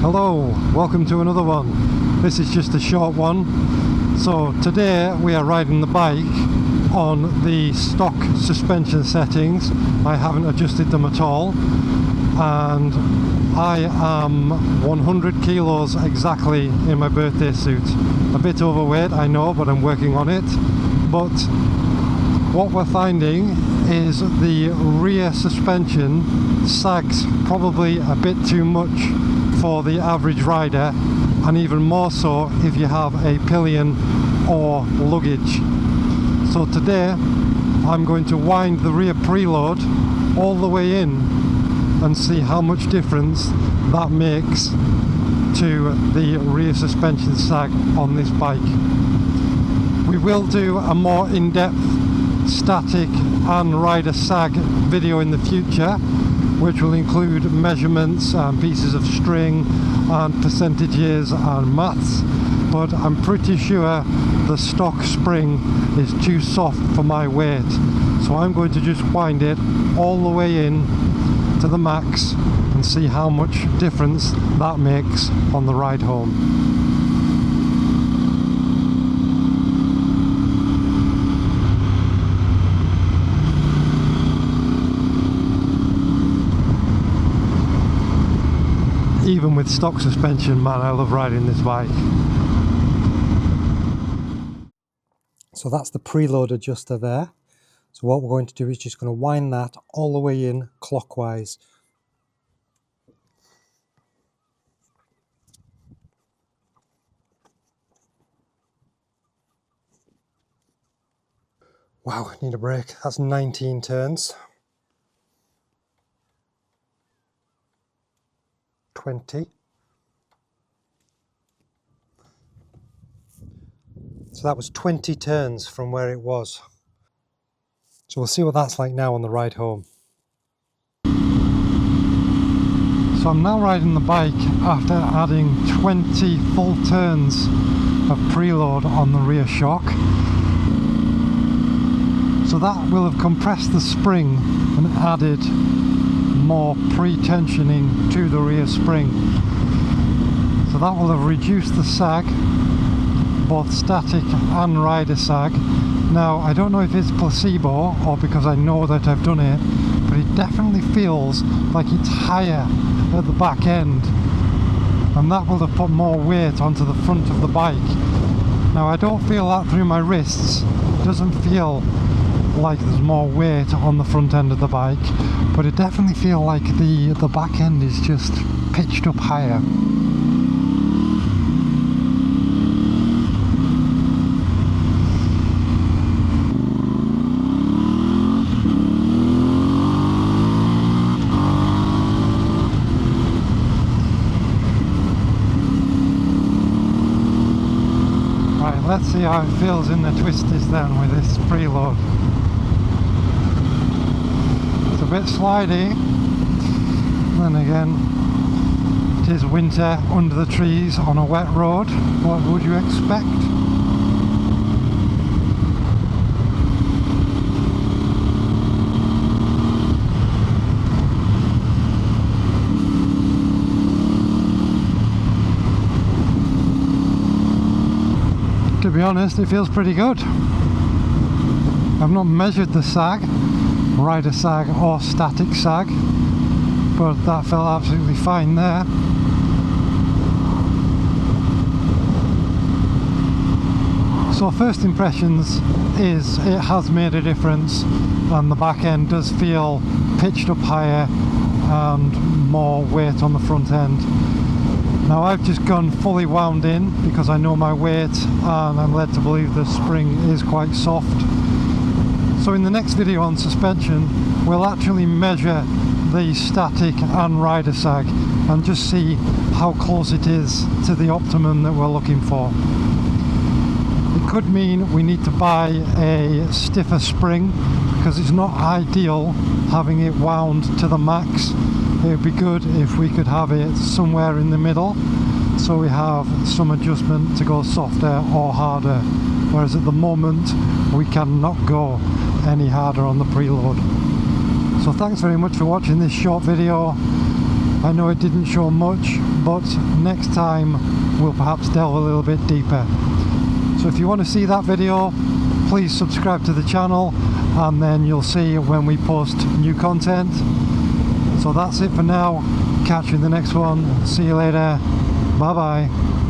Hello, welcome to another one. This is just a short one. So today we are riding the bike on the stock suspension settings. I haven't adjusted them at all, and I am 100 kilos exactly in my birthday suit. A bit overweight, I know, but I'm working on it. But what we're finding is the rear suspension sags probably a bit too much for the average rider, and even more so if you have a pillion or luggage. So today I'm going to wind the rear preload all the way in and see how much difference that makes to the rear suspension sag on this bike. We will do a more in-depth static and rider sag video in the future, which will include measurements and pieces of string and percentages and maths, but I'm pretty sure the stock spring is too soft for my weight, so I'm going to just wind it all the way in to the max and see how much difference that makes on the ride home. Even with stock suspension, man, I love riding this bike. So that's the preload adjuster there. So what we're going to do is just going to wind that all the way in clockwise. Wow, I need a break. That's 19 turns. 20. So that was 20 turns from where it was. So we'll see what that's like now on the ride home. So I'm now riding the bike after adding 20 full turns of preload on the rear shock. So that will have compressed the spring and added more pre-tensioning to the rear spring. So that will have reduced the sag, both static and rider sag. Now I don't know if it's placebo or because I know that I've done it, but it definitely feels like it's higher at the back end, and that will have put more weight onto the front of the bike. Now I don't feel that through my wrists. It doesn't feel like there's more weight on the front end of the bike, but it definitely feels like the back end is just pitched up higher. Right, let's see how it feels in the twisties then with this preload. A bit slidey, then again it is winter under the trees on a wet road. What would you expect? To be honest, it feels pretty good. I've not measured the sag, rider sag or static sag, but that felt absolutely fine there. So first impressions is it has made a difference, and the back end does feel pitched up higher and more weight on the front end. Now I've just gone fully wound in because I know my weight, and I'm led to believe the spring is quite soft. So in the next video on suspension, we'll actually measure the static and rider sag and just see how close it is to the optimum that we're looking for. It could mean we need to buy a stiffer spring because it's not ideal having it wound to the max. It would be good if we could have it somewhere in the middle, so we have some adjustment to go softer or harder, whereas at the moment we cannot go any harder on the preload. So thanks very much for watching this short video. I know it didn't show much, but next time we'll perhaps delve a little bit deeper. So if you want to see that video, please subscribe to the channel, and then you'll see when we post new content. So that's it for now. Catch you in the next one. See you later. Bye bye.